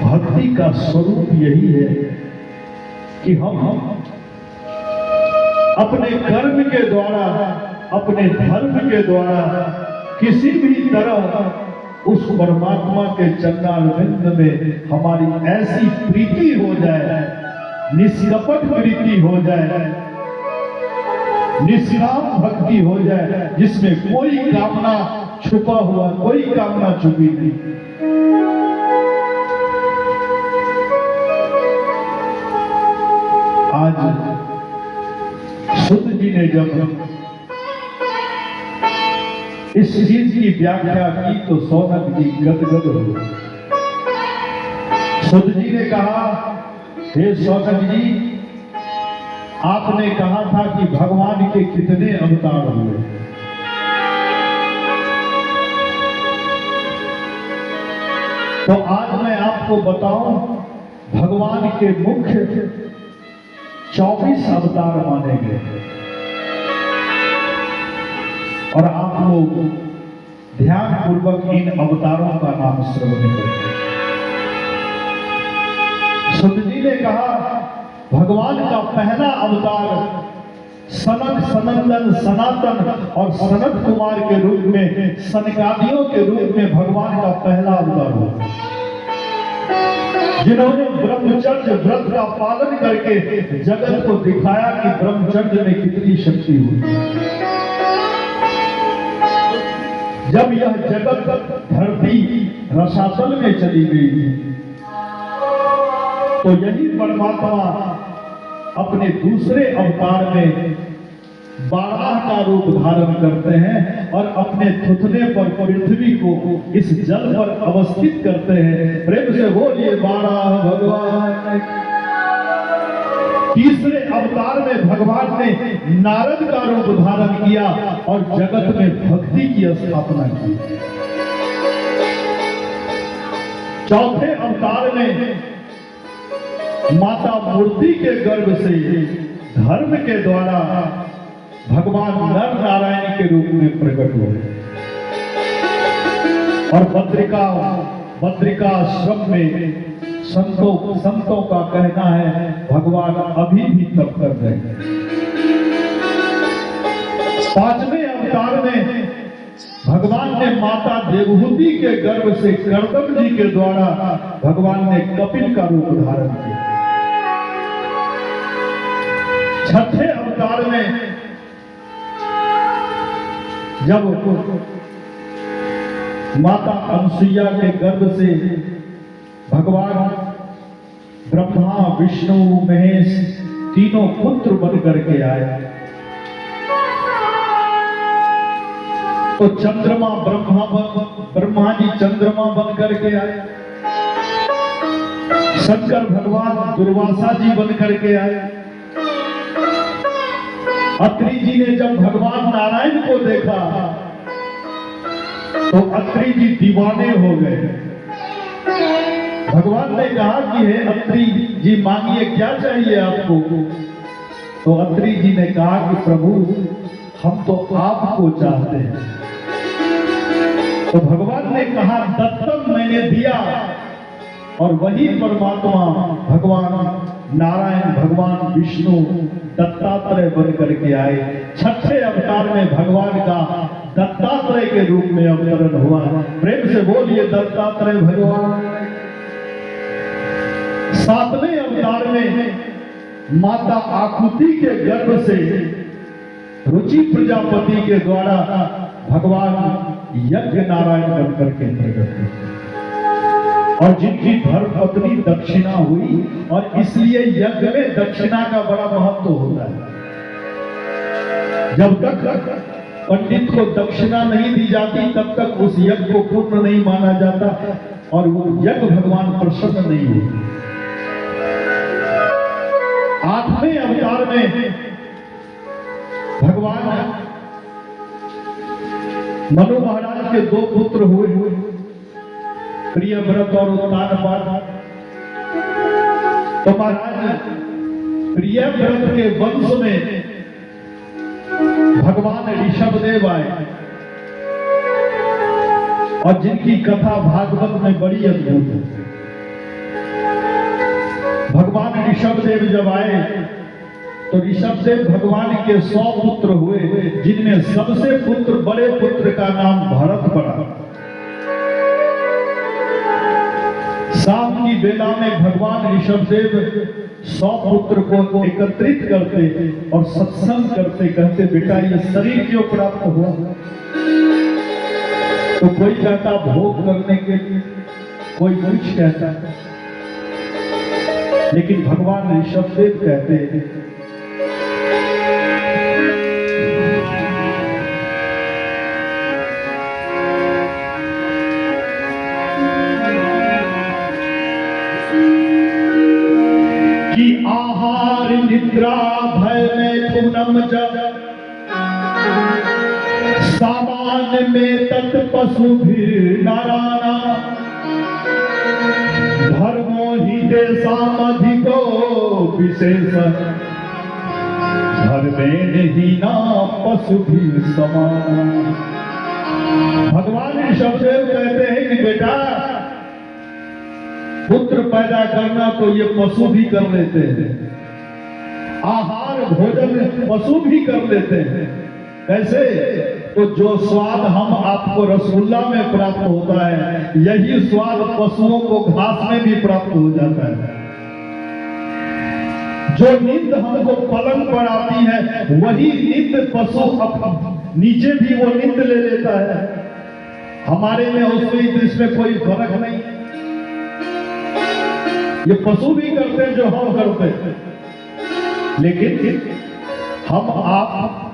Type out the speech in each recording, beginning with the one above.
भक्ति का स्वरूप यही है कि हम अपने कर्म के द्वारा, अपने धर्म के द्वारा किसी भी तरह उस परमात्मा के चरणारविंद में हमारी ऐसी प्रीति हो जाए, निष्कपट प्रीति हो जाए, निष्काम भक्ति हो जाए, जिसमें कोई कामना छुपा हुआ, कोई कामना छुपी नहीं। आज शुद्ध जी ने जब इस चीज की व्याख्या की तो सौनक जी गदगद हो। शुद्ध जी ने कहा, हे सौनक जी, आपने कहा था कि भगवान के कितने अवतार हुए। तो आज मैं आपको बताऊं, भगवान के मुख्य 24 अवतार माने गए और आप लोग ध्यान पूर्वक इन अवतारों का नाम श्रवण करें। शुद्ध जी ने कहा, भगवान का पहला अवतार सनक, सनंदन, सनातन और सनत कुमार के रूप में, सनकादियों के रूप में भगवान का पहला अवतार हुआ, जिन्होंने ब्रह्मचर्य व्रत का पालन करके जगत को दिखाया कि ब्रह्मचर्य में कितनी शक्ति हुई। जब यह जगत धरती रसातल में चली गई तो यही परमात्मा अपने दूसरे अवतार में बारह का रूप धारण करते हैं और अपने थुथने पर पृथ्वी को इस जल पर अवस्थित करते हैं। प्रेम से बोलिए बारह भगवान। तीसरे अवतार में भगवान ने नारद का रूप धारण किया और जगत में भक्ति की स्थापना की। चौथे अवतार में माता मूर्ति के गर्भ से धर्म के द्वारा भगवान नर नारायण के रूप में प्रकट हुए और बद्रिकाश्रम में संतों का कहना है भगवान अभी भी तप कर रहे हैं। पांचवें अवतार में भगवान ने माता देवहूति के गर्भ से कर्दम जी के द्वारा भगवान ने कपिल का रूप धारण किया। छठे अवतार में जब माता अनसुईया के गर्भ से भगवान ब्रह्मा, विष्णु, महेश तीनों पुत्र बन करके आए तो चंद्रमा ब्रह्मा जी चंद्रमा बन करके आए, शंकर भगवान दुर्वासा जी बन करके आए। अत्रि जी ने जब भगवान नारायण को देखा तो अत्रि जी दीवाने हो गए। भगवान ने कहा कि हे अत्रि जी, मांगिए क्या चाहिए आपको। तो अत्रि जी ने कहा कि प्रभु, हम तो आपको चाहते हैं। तो भगवान ने कहा, दत्तम मैंने दिया। और वही परमात्मा भगवान नारायण, भगवान विष्णु दत्तात्रेय बन करके आए। छठे अवतार में भगवान का दत्तात्रेय के रूप में अवतरण हुआ। प्रेम से बोलिए दत्तात्रेय भगवान। सातवें अवतार में माता आकुति के गर्भ से रुचि प्रजापति के द्वारा भगवान यज्ञ नारायण बन करके प्रकट हुए और जिनकी धर्मपत्नी दक्षिणा हुई। और इसलिए यज्ञ में दक्षिणा का बड़ा महत्व होता है। जब तक पंडित को दक्षिणा नहीं दी जाती तब तक उस यज्ञ को पूर्ण नहीं माना जाता और वो यज्ञ भगवान प्रसन्न नहीं होते। आठवें अवतार में भगवान मनु महाराज के दो पुत्र हुए, प्रियव्रत और उत्तानपाद। तो महाराज प्रियव्रत के वंश में भगवान ऋषभदेव आए और जिनकी कथा भागवत में बड़ी अद्भुत है। ऋषभदेव जब आए तो ऋषभदेव भगवान के 100 पुत्र हुए, जिनमें सबसे बड़े पुत्र का नाम भरत पड़ा। शाम की बेला में भगवान ऋषभदेव 100 पुत्र को एकत्रित करते और सत्संग करते, कहते बेटा ये शरीर क्यों प्राप्त हुआ? तो कोई कहता भोग करने के लिए, कोई कुछ कहता है, लेकिन भगवान ऋषभदेव कहते हैं कि आहार निद्रा भय मैथुनम जब सामान में तत् पशु भी नारायणा धर्मो ही देशामधिको विशेष धर्मेण ही ना पशु भी समान। भगवान ऋषभदेव कहते हैं कि बेटा पुत्र पैदा करना तो ये पशु भी कर लेते हैं, आहार भोजन पशु भी कर लेते हैं। कैसे? तो जो स्वाद हम आपको रसगुल्ला में प्राप्त होता है, यही स्वाद पशुओं को घास में भी प्राप्त हो जाता है। जो नींद हमको पलंग पर आती है, वही नींद पशु नीचे भी वो नींद ले लेता है। हमारे में उसमें इसमें कोई फर्क नहीं। ये पशु भी करते हैं जो हम करते हैं, लेकिन हम आप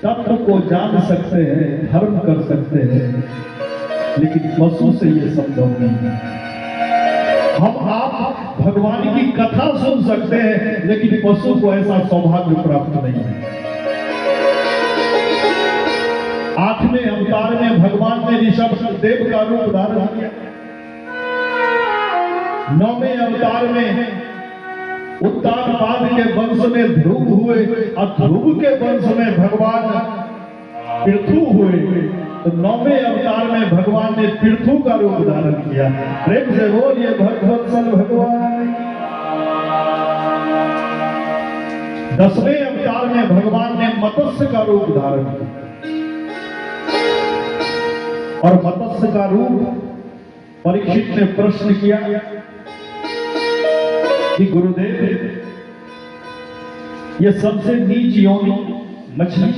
तत्व को जान सकते हैं, धर्म कर सकते हैं, लेकिन पशु से ये संभव नहीं है। हम आप भगवान की कथा सुन सकते हैं, लेकिन पशु को ऐसा सौभाग्य प्राप्त नहीं है। 8वें अवतार में भगवान ने ऋषभदेव का रूप धारण किया। 9वें अवतार में उत्तानपाद के वंश में ध्रुव हुए और ध्रुव के वंश में भगवान पृथु हुए। तो 9वें अवतार में भगवान ने पृथु का रूप धारण किया। प्रेम से बोलिए भगवत्सल भगवान। 10वें अवतार में भगवान ने मत्स्य का रूप धारण किया और मत्स्य का रूप परीक्षित ने प्रश्न किया कि गुरुदेव ये सबसे नीच योनि मछली,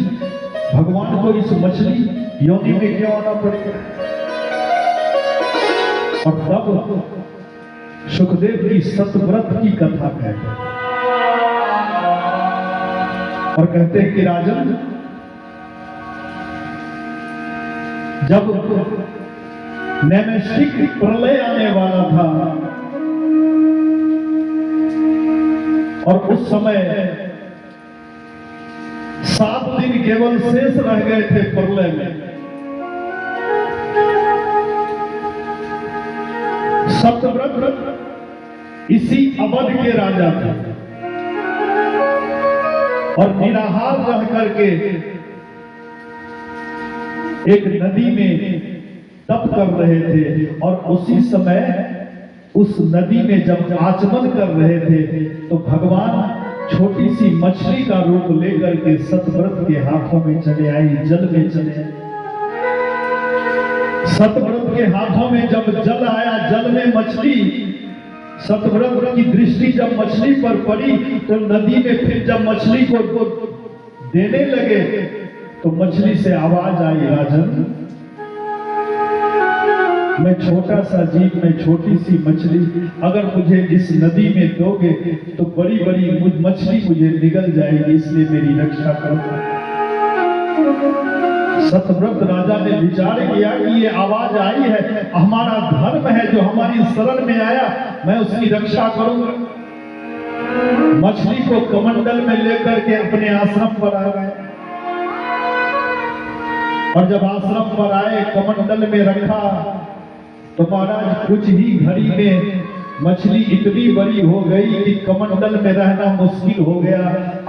भगवान को इस मछली योनि में क्यों आना पड़ेगा? और तब सुखदेव की सतव्रत की कथा कहते और कहते हैं कि राजन, जब नैमिष्टिक प्रलय आने वाला था और उस समय 7 दिन केवल शेष रह गए थे प्रलय में, सतव्रत इसी अवध के राजा थे और निराहार रह करके एक नदी में तप कर रहे थे। और उसी समय उस नदी में जब आचमन कर रहे थे तो भगवान छोटी सी मछली का रूप लेकर के सतव्रत के हाथों में चले आई, जल में चले आए। सतव्रत के हाथों में जब जल आया, जल में मछली, सतव्रत की दृष्टि जब मछली पर पड़ी तो नदी में फिर जब मछली को देने लगे तो मछली से आवाज आई, राजन मैं छोटा सा जीव, मैं छोटी सी मछली, अगर मुझे इस नदी में दोगे तो बड़ी बड़ी मछली मुझे निगल जाएगी, इसलिए मेरी रक्षा करो। सतव्रत राजा ने विचार किया कि ये आवाज आई है, हमारा धर्म है, जो हमारी शरण में आया मैं उसकी रक्षा करूंगा। मछली को कमंडल में लेकर के अपने आश्रम पर आ गए और जब आश्रम पर आए, कमंडल में रखा तो महाराज कुछ ही घड़ी में मछली इतनी बड़ी हो गई कि कमंडल में रहना मुश्किल हो गया।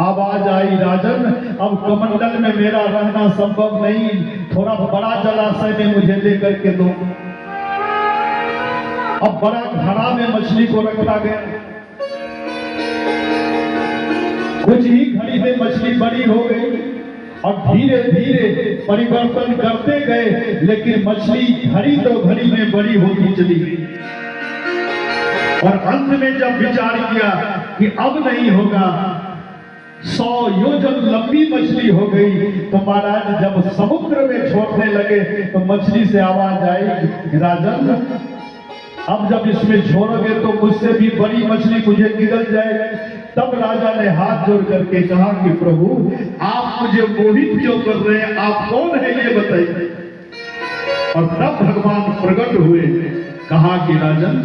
आवाज आई, राजन अब कमंडल में मेरा रहना संभव नहीं, थोड़ा बड़ा जलाशय में मुझे लेकर के दो। अब बड़ा घड़ा में मछली को रखा गया कुछ ही घड़ी में मछली बड़ी हो गई और धीरे धीरे परिवर्तन करते गए, लेकिन मछली घड़ी तो घड़ी में बड़ी होती चली गई। और अंत में जब विचार किया कि अब नहीं होगा, 100 योजन लंबी मछली हो गई, तो महाराज जब समुद्र में छोड़ने लगे तो मछली से आवाज आई, राजन अब जब इसमें छोड़ोगे तो मुझसे भी बड़ी मछली मुझे निगल जाएगी। तब राजा ने हाथ जोड़ करके कहा कि प्रभु आप मुझे मोहित क्यों कर रहे हैं, आप कौन है ये बताइए। और तब भगवान प्रकट हुए, कहा कि राजन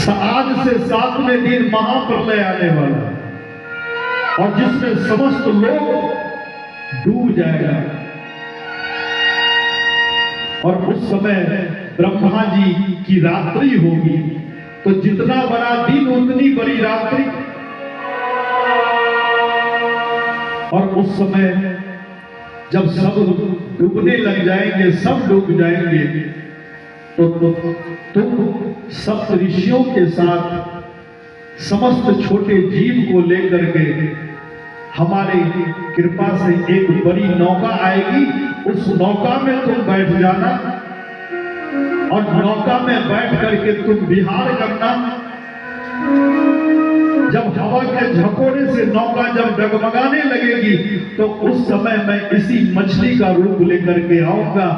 आज से 7वें दिन महाप्रलय आने वाला और जिसमें समस्त लोग डूब जाएगा। और उस समय ब्रह्मा जी की रात्रि होगी, तो जितना बड़ा दिन उतनी बड़ी रात्रि। और उस समय जब सब डूबने लग जाएंगे, सब डूब जाएंगे, तो तुम सप्त ऋषियों के साथ समस्त छोटे जीव को लेकर के हमारे कृपा से एक बड़ी नौका आएगी, उस नौका में तुम बैठ जाना और नौका में बैठ करके तुम विहार करना। जब हवा के झकोरे से नौका जब डगमगाने लगेगी, तो उस समय मैं इसी मछली का रूप लेकर के आऊंगा।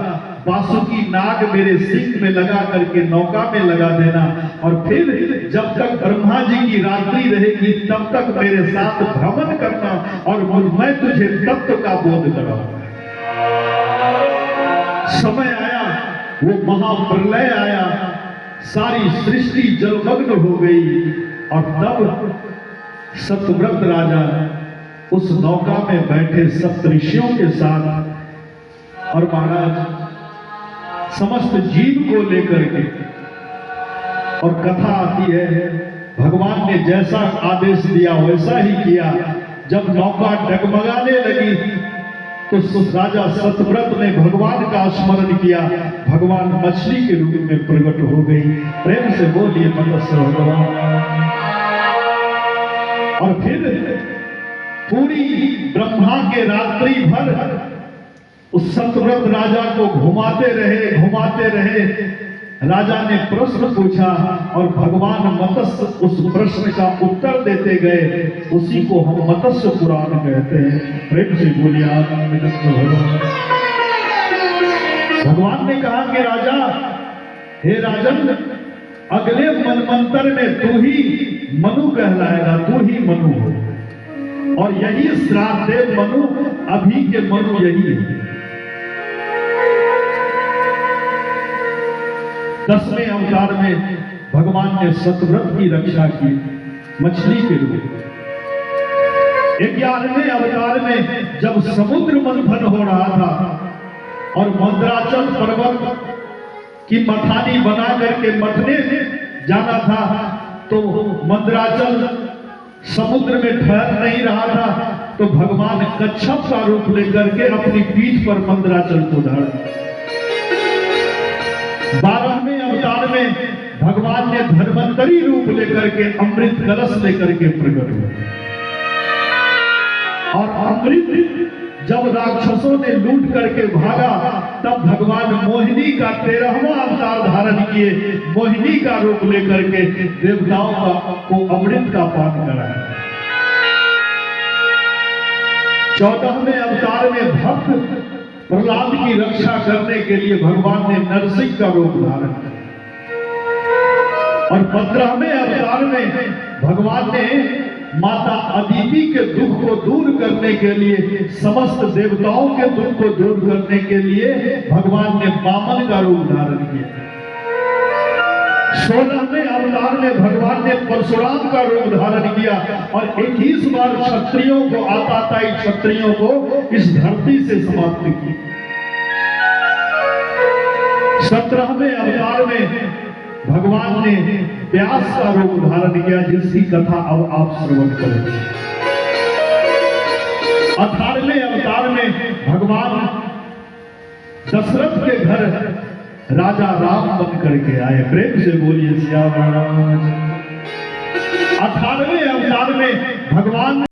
बासुकी नाग मेरे सिंह में लगा करके नौका में लगा देना, और फिर जब तक ब्रह्मा जी की रात्रि रहेगी तब तक मेरे साथ भ्रमण करना, और मैं तुझे तत्व का बोध कराऊंगा। समय आया, वो महाप्रलय आया, सारी सृष्टि जलमग्न हो गई, और तब सत्यव्रत राजा उस नौका में बैठे सप्तऋषियों के साथ, और महाराज समस्त जीव को लेकर के। और कथा आती है, भगवान ने जैसा आदेश दिया वैसा ही किया। जब नौका डगमगाने लगी तो राजा सत्यव्रत ने भगवान का स्मरण किया, भगवान मछली के रूप में प्रकट हो गई। प्रेम से बोलिए मत्स्य भगवान। और फिर पूरी ब्रह्मा के रात्रि भर उस सत्यव्रत राजा को घुमाते रहे। राजा ने प्रश्न पूछा और भगवान मत्स्य उस प्रश्न का उत्तर देते गए। उसी को हम मत्स्य पुराण कहते हैं। प्रेम से बोलिए भगवान। भगवान ने कहा कि राजा, हे राजन, अगले मनमंत्र में तू ही मनु कहलाएगा, तू ही मनु हो, और यही श्राद्ध दे मनु, अभी के मनु यही है। 10वें अवतार में भगवान ने सत्यव्रत की रक्षा की मछली के रूप में। 11वें अवतार में जब समुद्र मंथन हो रहा था और मंदराचल पर्वत की मथानी बना करके मथने जाना था, तो मंदराचल समुद्र में ठहर नहीं रहा था, तो भगवान कच्छप का रूप लेकर के अपनी पीठ पर मंदराचल को धारण। 12वें अवतार में भगवान ने धन्वंतरी रूप लेकर के अमृत कलश लेकर के प्रकट हुए। और अमृत जब राक्षसों ने लूट करके भागा, तब भगवान मोहिनी का 13वां अवतार धारण किए, मोहिनी का रूप लेकर के देवताओं को अमृत का पान कराया। 14वें अवतार में भक्त प्रहलाद की रक्षा करने के लिए भगवान ने नरसिंह का रूप धारण किया। और 15वें अवतार में भगवान ने माता अदिति के दुख को दूर करने के लिए, समस्त देवताओं के दुख को दूर करने के लिए भगवान ने वामन का रूप धारण किया। 16वें अवतार में भगवान ने परशुराम का रूप धारण किया और 21 बार क्षत्रियों को, आताताई क्षत्रियों को इस धरती से समाप्त किया। 17वें अवतार में भगवान ने व्यास का रूप धारण किया, जिसकी कथा अब आप श्रवण करेंगे। 18वें अवतार में भगवान दशरथ के घर राजा राम बन करके आए। प्रेम से बोलिए सियावर रामचंद्र। 18वें अवतार में भगवान